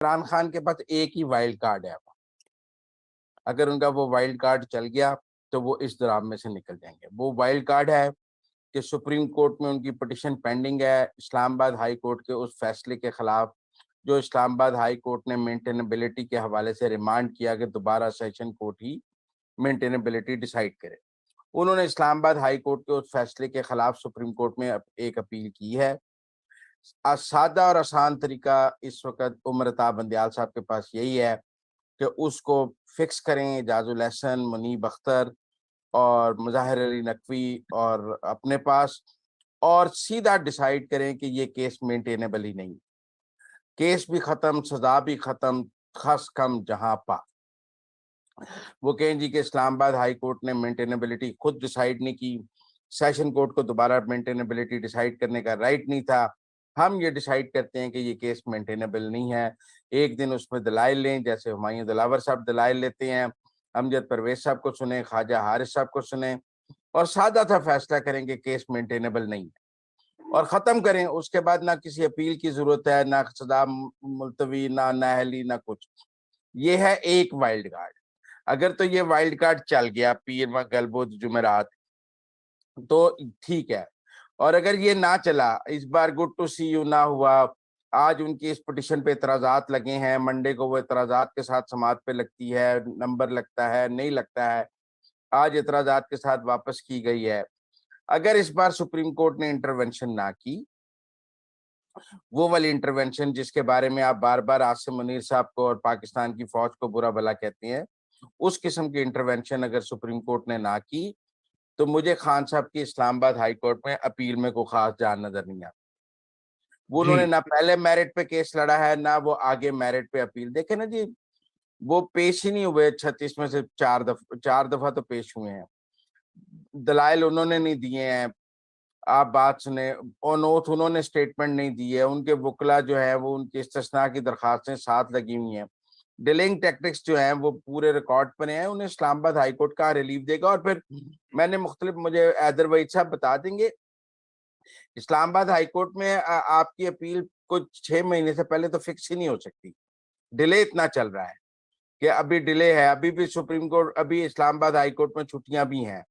عمران خان کے پاس ایک ہی wild card ہے، اگر ان کا وہ وائلڈ کارڈ چل گیا تو وہ اس ڈرام میں سے نکل جائیں گے۔ وہ وائلڈ کارڈ ہے کہ سپریم کورٹ میں ان کی پٹیشن پینڈنگ ہے اسلام آباد ہائی کورٹ کے اس فیصلے کے خلاف جو اسلام آباد ہائی کورٹ نے مینٹینیبلٹی کے حوالے سے ریمانڈ کیا کہ دوبارہ سیشن کورٹ ہی مینٹینیبلٹی ڈیسائیڈ کرے۔ انہوں نے اسلام آباد ہائی کورٹ کے اس فیصلے کے خلاف سپریم کورٹ میں ایک اپیل کی ہے۔ سادہ اور آسان طریقہ اس وقت عمر عطا بندیال صاحب کے پاس یہی ہے کہ اس کو فکس کریں اعجاز الحسن، منیب اختر اور مظاہر علی نقوی اور اپنے پاس، اور سیدھا ڈیسائیڈ کریں کہ یہ کیس مینٹینیبل ہی نہیں، کیس بھی ختم، سزا بھی ختم، خس کم جہاں پا۔ وہ کہیں جی کہ اسلام آباد ہائی کورٹ نے مینٹینیبلٹی خود ڈیسائیڈ نہیں کی، سیشن کورٹ کو دوبارہ مینٹینیبلٹی ڈیسائیڈ کرنے کا رائٹ نہیں تھا، ہم یہ ڈیسائیڈ کرتے ہیں کہ یہ کیس مینٹینیبل نہیں ہے۔ ایک دن اس میں دلائل لیں، جیسے ہمایوں دلاور صاحب دلائل لیتے ہیں، امجد پرویز صاحب کو سنیں، خواجہ حارث صاحب کو سنیں، اور سادہ تھا فیصلہ کریں کہ کیس مینٹینیبل نہیں ہے اور ختم کریں۔ اس کے بعد نہ کسی اپیل کی ضرورت ہے، نہ سزا ملتوی، نہ نااہلی، نہ کچھ۔ یہ ہے ایک وائلڈ کارڈ۔ اگر تو یہ وائلڈ کارڈ چل گیا پیر منگل بدھ جمعرات تو ٹھیک ہے، اور اگر یہ نہ چلا، اس بار گڈ ٹو سی یو نہ ہوا، آج ان کی اس پٹیشن پہ اعتراضات لگے ہیں، منڈے کو وہ اعتراضات کے ساتھ سماعت پہ لگتی ہے، نمبر لگتا ہے نہیں لگتا ہے، آج اعتراضات کے ساتھ واپس کی گئی ہے۔ اگر اس بار سپریم کورٹ نے انٹرونشن نہ کی، وہ والی انٹرونشن جس کے بارے میں آپ بار بار عاصم منیر صاحب کو اور پاکستان کی فوج کو برا بھلا کہتے ہیں، اس قسم کی انٹرونشن اگر سپریم کورٹ نے نہ کی تو مجھے خان صاحب کی اسلام آباد ہائی کورٹ میں اپیل میں کوئی خاص جان نظر نہیں آتی۔ وہ انہوں نے جی نہ پہلے میرٹ پہ کیس لڑا ہے، نہ وہ آگے میرٹ پہ اپیل۔ دیکھیں نا جی، وہ پیش ہی نہیں ہوئے 36 میں سے 4 دفعہ تو پیش ہوئے ہیں، دلائل انہوں نے نہیں دیے ہیں، آپ بات سنیں، آن اوتھ انہوں نے سٹیٹمنٹ نہیں دی ہے، ان کے وکلا جو ہے وہ ان کی استثناء کی درخواستیں ساتھ لگی ہوئی ہیں، ڈیلنگ ٹیکٹکس جو ہیں وہ پورے ریکارڈ پر ہیں، انہیں اسلام آباد ہائی کورٹ کا ریلیف دے گا۔ اور پھر میں نے مختلف، مجھے حیدر وحید صاحب بتا دیں گے، اسلام آباد ہائی کورٹ میں آپ کی اپیل کچھ 6 مہینے سے پہلے تو فکس ہی نہیں ہو سکتی، ڈیلے اتنا چل رہا ہے کہ ابھی ڈیلے ہے، ابھی بھی سپریم کورٹ، ابھی اسلام آباد ہائی کورٹ میں چھٹیاں بھی ہیں۔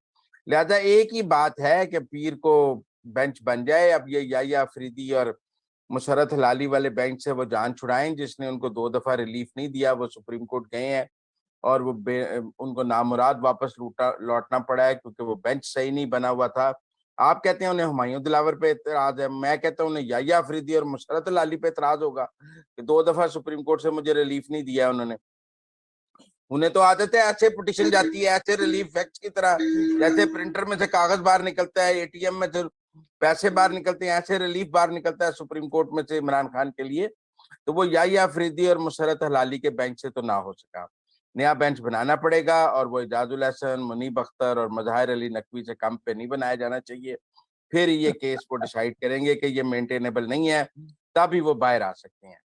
لہذا ایک ہی بات ہے کہ پیر کو بینچ بن جائے، اب یہ یحییٰ افریدی اور مسرت ہلالی والے بینچ سے وہ جان چھڑائیں، جس نے ان کو 2 دفعہ ریلیف نہیں دیا، وہ سپریم کورٹ گئے ہیں اور وہ ان کو نامراد واپس لوٹنا پڑا ہے کیونکہ وہ بینچ صحیح نہیں بنا ہوا تھا۔ آپ کہتے ہیں انہیں ہمایوں دلاور پہ اعتراض ہے، میں کہتا ہوں انہیں یحییٰ افریدی اور مسرت ہلالی پہ اعتراض ہوگا کہ 2 دفعہ سپریم کورٹ سے مجھے ریلیف نہیں دیا انہوں نے۔ انہیں تو عادت ہے، ایسے پٹیشن جاتی ہے، ایسے ریلیف فیکٹس کی طرح، جیسے پرنٹر میں سے کاغذ باہر نکلتا ہے، اے ٹی ایم میں سے پیسے باہر نکلتے ہیں، ایسے ریلیف باہر نکلتا ہے سپریم کورٹ میں سے عمران خان کے لیے۔ تو وہ یحییٰ افریدی اور مسرت ہلالی کے بینچ سے تو نہ ہو سکا، نیا بینچ بنانا پڑے گا، اور وہ اعجاز الحسن، منیب اختر اور مظاہر علی نقوی سے کم پہ نہیں بنایا جانا چاہیے۔ پھر یہ کیس کو ڈیسائیڈ کریں گے کہ یہ مینٹینیبل نہیں ہے، تب ہی وہ باہر آ سکتے ہیں،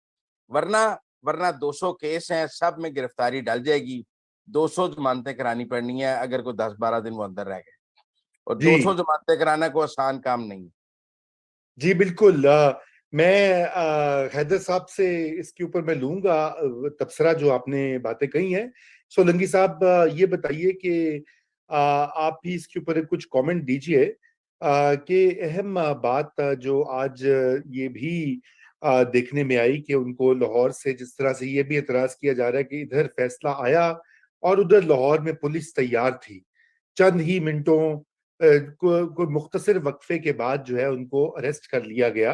ورنہ 200 کیس ہیں، سب میں گرفتاری ڈل جائے گی، 200 ضمانتیں کرانی پڑنی ہے اگر کوئی 10-12 دن وہ اندر رہ گئے، اور جی 200 ضمانتیں کرانا کوئی آسان کام نہیں۔ جی بالکل، میں حیدر صاحب سے اس کے اوپر میں لوں گا تبصرہ جو آپ نے باتیں کہی ہیں۔ سولنگی صاحب یہ بتائیے کہ آپ بھی اس کے اوپر کچھ کامنٹ دیجئے کہ اہم بات جو آج یہ بھی دیکھنے میں آئی کہ ان کو لاہور سے جس طرح سے یہ بھی اعتراض کیا جا رہا ہے کہ ادھر فیصلہ آیا اور ادھر لاہور میں پولیس تیار تھی، چند ہی منٹوں کوئی مختصر وقفے کے بعد جو ہے ان کو اریسٹ کر لیا گیا،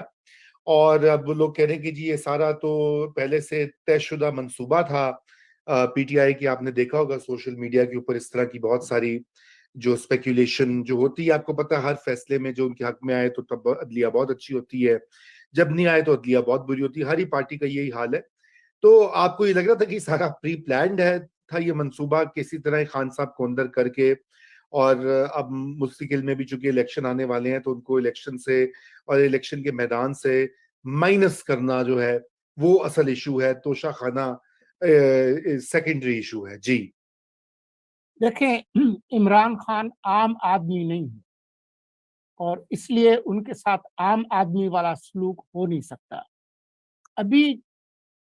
اور اب وہ لوگ کہہ رہے ہیں کہ جی یہ سارا تو پہلے سے طے شدہ منصوبہ تھا۔ پی ٹی آئی کی آپ نے دیکھا ہوگا سوشل میڈیا کے اوپر اس طرح کی بہت ساری جو سپیکولیشن جو ہوتی ہے، آپ کو پتا ہر فیصلے میں جو ان کے حق میں آئے تو تب عدلیہ بہت اچھی ہوتی ہے، جب نہیں آئے تو عدلیہ بہت بری ہوتی ہے، ہر ہی پارٹی کا یہی حال ہے۔ تو آپ کو یہ لگ رہا تھا کہ سارا پری پلانڈ ہے تھا یہ منصوبہ کسی طرح خان صاحب کو اندر کر کے، اور اب مستقل میں بھی چونکہ الیکشن آنے والے ہیں تو ان کو الیکشن سے اور الیکشن کے میدان سے مائنس کرنا جو ہے وہ اصل ایشو ہے، توشہ خانہ سیکنڈری ایشو ہے۔ جی دیکھیں، عمران خان عام آدمی نہیں ہے، اور اس لیے ان کے ساتھ عام آدمی والا سلوک ہو نہیں سکتا۔ ابھی